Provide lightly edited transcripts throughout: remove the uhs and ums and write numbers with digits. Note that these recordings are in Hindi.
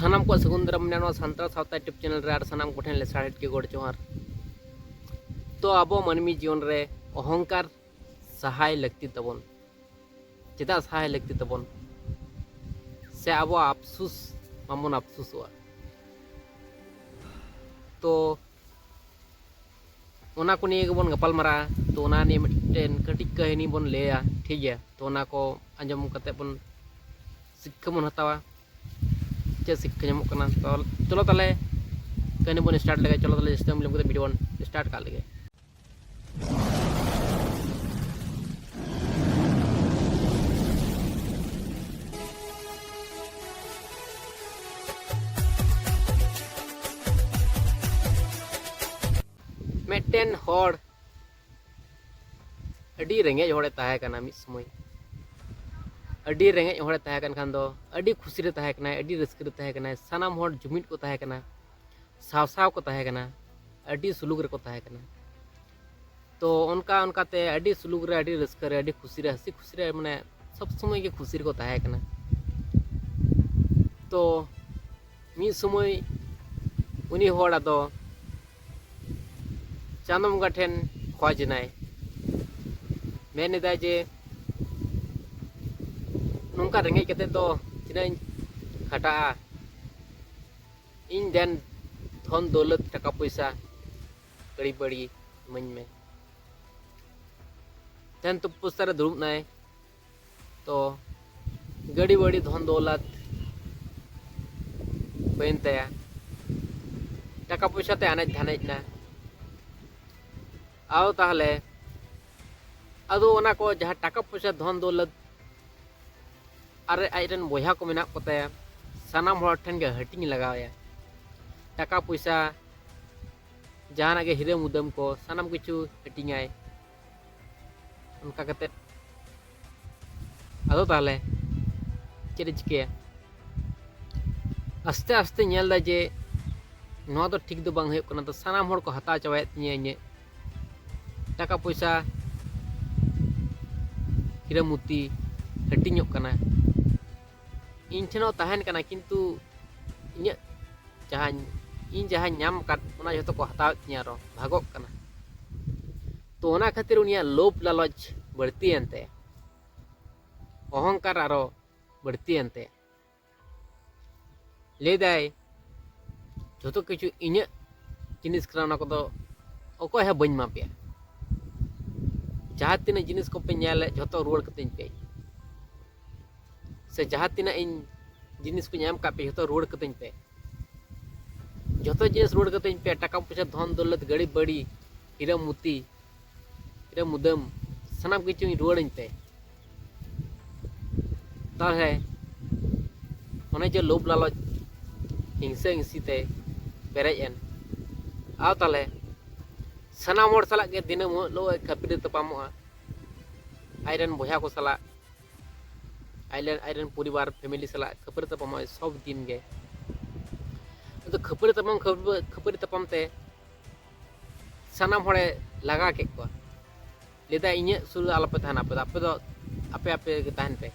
सानाम को सगुंदरा मना सानताल सावता यूट्यूब चैनल रे आर सानाम कोठेन ले साड़ेट के गोड़ जोहार। तो आबो मानवी जीवन रे अहंकार सहाय लगती तबन चेदा सहाय लगती तबन से आबो अफसोस मामन अफसोसवा। तो ओना को निये बन गपाल मारा तो ओना निये मिटटेन कटिक कहानी बन लेया ठीक गया। तो ओना को आंजम कते बन शिक्षा बन हतावा चे शिक्षा ñamok kana। तो चलो ताले कहानी बन स्टार्ट लगे। चलो ताले सिस्टम लेम वीडियो बन स्टार्ट कर लगे। मिटटेन होड़ अडी रेंगे होड़े ताहे कना मिस समय अडी रेंगे होड़े ताहे कन खान दो अडी खुशी रे ताहे कना अडी रस्क रे ताहे कना सानाम होड़ जुमिट को ताहे कना साव साव को ताहे कना अडी सुलुग रे को ताहे कना। तो उनका उनका ते अडी सुलुग रे अडी रस्क रे अडी खुशी रे हसी खुशी रे माने सब समय के खुशी रे को ताहे कना। तो मी समय उनी होड़ा दो चांदो बंगा ठेन खोज नाय मेन दा जे नौका रेंगे कते तो चिना खटा इन देन धन दौलत टका पैसा गड़ी बड़ी मन में तेन तो पुस्तर दुरुब नाय तो गड़ी बड़ी धन दौलत बन तया टका पैसा ते आने धाने ना आओ ताहले अदो ओना को जहाँ टका पैसा धन दौलत अरे आइरन बोया को मेना कोते सानाम होड़ ठेन के हटिंग लगाया टका पैसा जहाँ के हिरे मुदम को सानाम किचु हटिंग आए उनका कते अदो ताहले चेरे चिके आस्ते आस्ते नेल दा जे नवा तो ठीक दो बांग हुयुग कना। तो सानाम होड़ को हता चावायत तिया इnye टका पैसा हिरे मुती हटिंग कना इन ठेनो ताहेन कना किंतु इnye जहाँ नाम काट ओना जतो को हताव तिया रो भागोक कना। तो ओना खातिर उनिया लोभ लालच बढ़ती एनते अहंकार आरो बढ़ती एनते ले दाय जतो किछु इnye जिनिस कना ओना को अको है बन मा पे जहाँ तीन जिनिस को पे नेले जतो रुआड़ कतेñ पे से जहाँ तीन इन जिनिस को नाम का पे जतो रुआड़ कतेñ पे जतो जिनिस रुआड़ कतेñ पे टका पैसा धन दौलत गड़ी बड़ी हीरा मोती हीरा मुदम सनाम किछु रुआड़ñ पे ताहे ओने जे लोभ लालच हिंसा हिंसी ते पेरेज एन आओ ताले सानाम होड़ साला के दिनम लो खपरी तपामोआ आयरन बोया को साला आयरन परिवार फैमिली साला खपरी तपामोआ सब दिन गे। तो खपरी तपाम ते सानाम होड़े लगा के को लेदा इnye सुरु आलपे तहना आपे आपे के तहन पे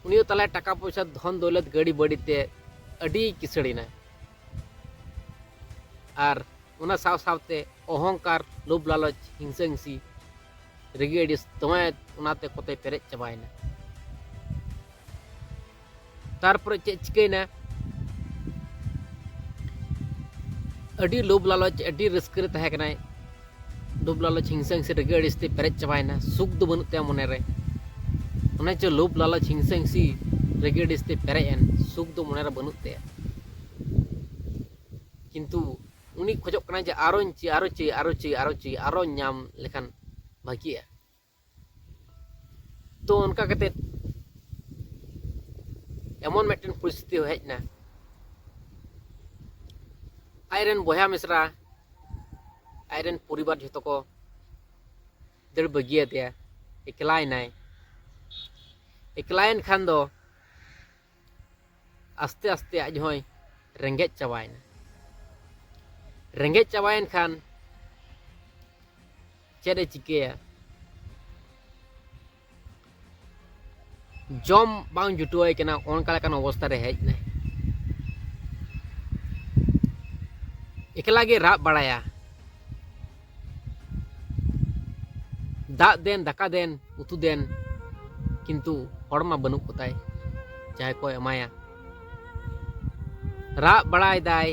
उनियो तले टका पैसा धन दौलत गड़ी बड़ी ते अडी किसड़ीना आर उना साव सावते अहंकार लोभ लालच हिंसा हिंसी रेगी अडिस दमे उनाते कोते पेरेज चाबायना। तारपर चे चिकैना अडी लोभ लालच अडी रस्क रे ताहे कनाय लोभ लालच हिंसा हिंसी रेगी अडिस ते पेरेज चाबायना सुख दो बनुत ते मने रे ओना चे लोभ लालच हिंसा हिंसी रेगी अडिस ते पेरेज एन सुख दो मने रे बनुत ते किंतु उनी खोजोक कना जे आरो नाम लेखान भागिया। तो उनका कते एमन मेटन परिस्थिति हेजना आयरन बोया मिश्रा आयरन परिवार जतो को दर बगिया दिया एकलाय नाय एकलायन खान दो आस्ते आस्ते आज होय रेंगेज चाबायना रेंगेज चाबायन खान चेरे चिकेया जम बांग जुटुआई कना ओनका लेकान अवस्था रे हेज ना एकला गे राब बड़ाया दाग देन दाका देन उतु देन किंतु हड़मा बनू कोताय चाहे को एमाया राब बड़ाय दाय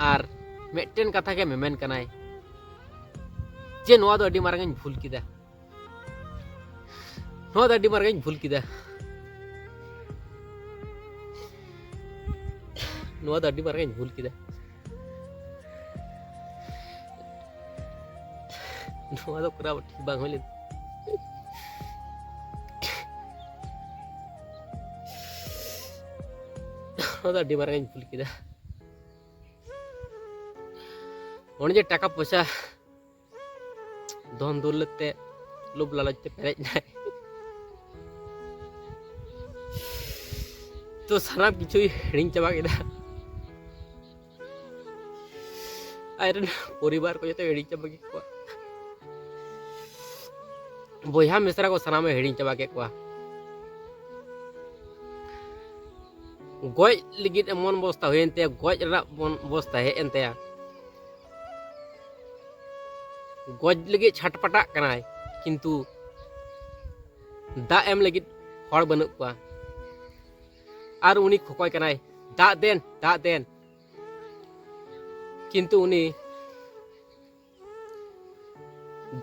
आर मेटेन कथा के मेमेन कनाय जे नोआ दो अडी मारंग भूल किदा नोआ दो अडी मारंग भूल किदा नोआ दो अडी मारंग भूल किदा नोआ दो पूरा ठीक बांग होले नोआ दो अडी मारंग भूल किदा ओने जे टाका पैसा धन दौलत ते लोभ लालच ते पेरेज ना तो सारा किछु हिड़िंग चाबा केदा आयरन परिवार को जते हिड़िंग चाबा के को बोया मिश्रा को सनामे हिड़िंग चाबा के को गoj ligit emon bosta hoyente goj ra bosta he ente गज लगे छटपटा कनाय किंतु दा एम लगे हड़ बनू को आर उनी खोकय कनाय दा देन किंतु उनी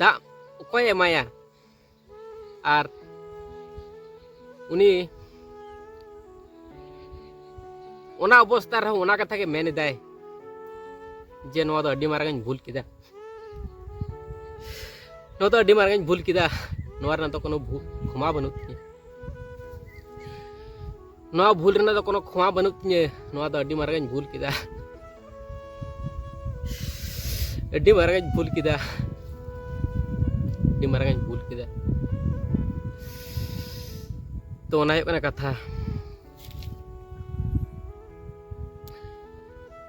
दा ओकय एमाया आर उनी ओना अवस्था रह ओना कथा के मेन दाय जे नोआ दो अड्डी मारंग भूल किदा नोआ दो अड्डी मारंग भूल किदा नोआ रना तो कोनो खुमा बनू तिने नोआ भूल रना तो कोनो खुमा बनू तिने नोआ दो अड्डी मारंग भूल किदा अड्डी मारंग भूल किदा अड्डी मारंग भूल किदा तो ओना हुयuk kana कथा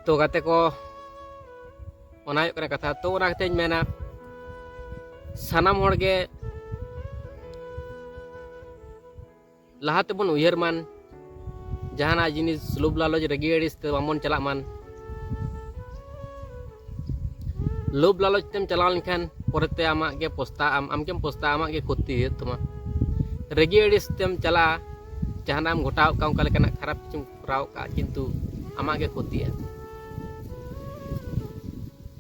तो गाते को ओना हुयuk kana कथा तो ओना कथाᱧ मेना सानाम हड़ गे लहाते बन उयहर मान जहाना जिनिस लोभ लालच रगी अड़िस ते बामन चला मान लोभ लालच तेम चला लेनखान परेते आमा गे पोस्ता आमकेम पोस्ता आमा गे क्षति हुयuk तमा रगी अड़िस तेम चला जहाना आम घोटाव का उनका लेकाना खराब किछुम कराव का किंतु आमा गे क्षतिया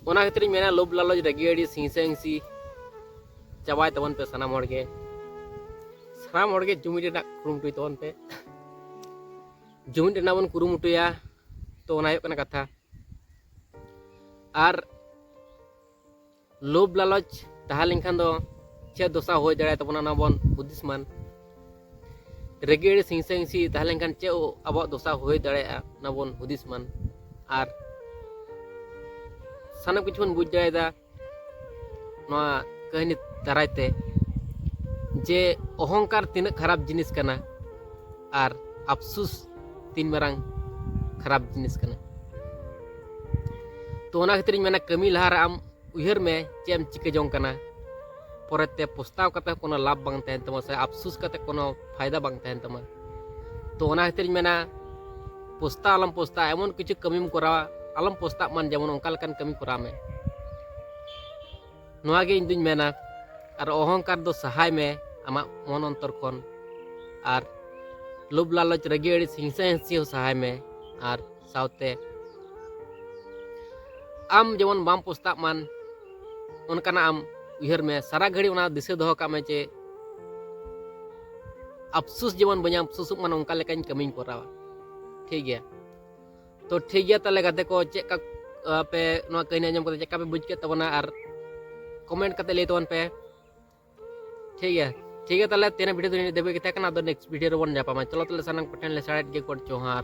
ओना खातिर मेना लोभ लालच रगी अड़िस हिंसा हिंसी चाबाय तबन पे सानाम हड़ गे जुमिद रेना कुरुमुटुय तबन पे जुमिद रेना बन कुरुमुटुया तो ओना हुयuk kana कथा आर लोभ लालच ताहा लेनखान दो चे दोसा होय दाड़े तबना ना बन हुदिस मान रगी अड़िस हिंसा हिंसी ताहा लेनखान चे अब दोसा होय दाड़े ना बन हुदिस मान आर सानाम किछु बन बुझ दाड़ेदा नोआ कहानी दारायते जे अहंकार तीन खराब जिनिस कना आर अफसोस तीन मारंग खराब जिनिस कना तो ओना खातिर मेना कमी लहार आम उयहर में चेम चिके जोंग कना परेते प्रस्ताव कते कोनो लाभ बांग तहन तमा से अफसोस कते कोनो फायदा बांग तहन तमा तो ओना खातिर मेना पोस्ता आलम पोस्ता एमन किछु कमीम करावा आलम पोस्ता मान जेमन ओंका लेकान कमी करा में नोआ गे इन दुñ मेना आर अहंकार दो सहाय में आमा मन अंतर खन आर लोभ लालच रगी अड़िस हिंसा हिंसी हो सहाय में आर सावते आम जेमन बाम पोस्ता मान उनकाना आम उयहर में सारा घड़ी उना दिसे दोहो का में चे अफसोस जेमन बኛ अफसोस मान उनका लेकान कमी करावा ठीक गया तो ठीक गया ताले गाते को चेक पे नोआ कहानी आंजम कते चेका पे बुझ के तबना आर कमेंट कते ले तबन पे ठीक है ताले तेना वीडियो देबे के तकना दो नेक्स्ट वीडियो रे बन जापा चलो ताले सानंग पटेन ले साइड के कोड चोहार।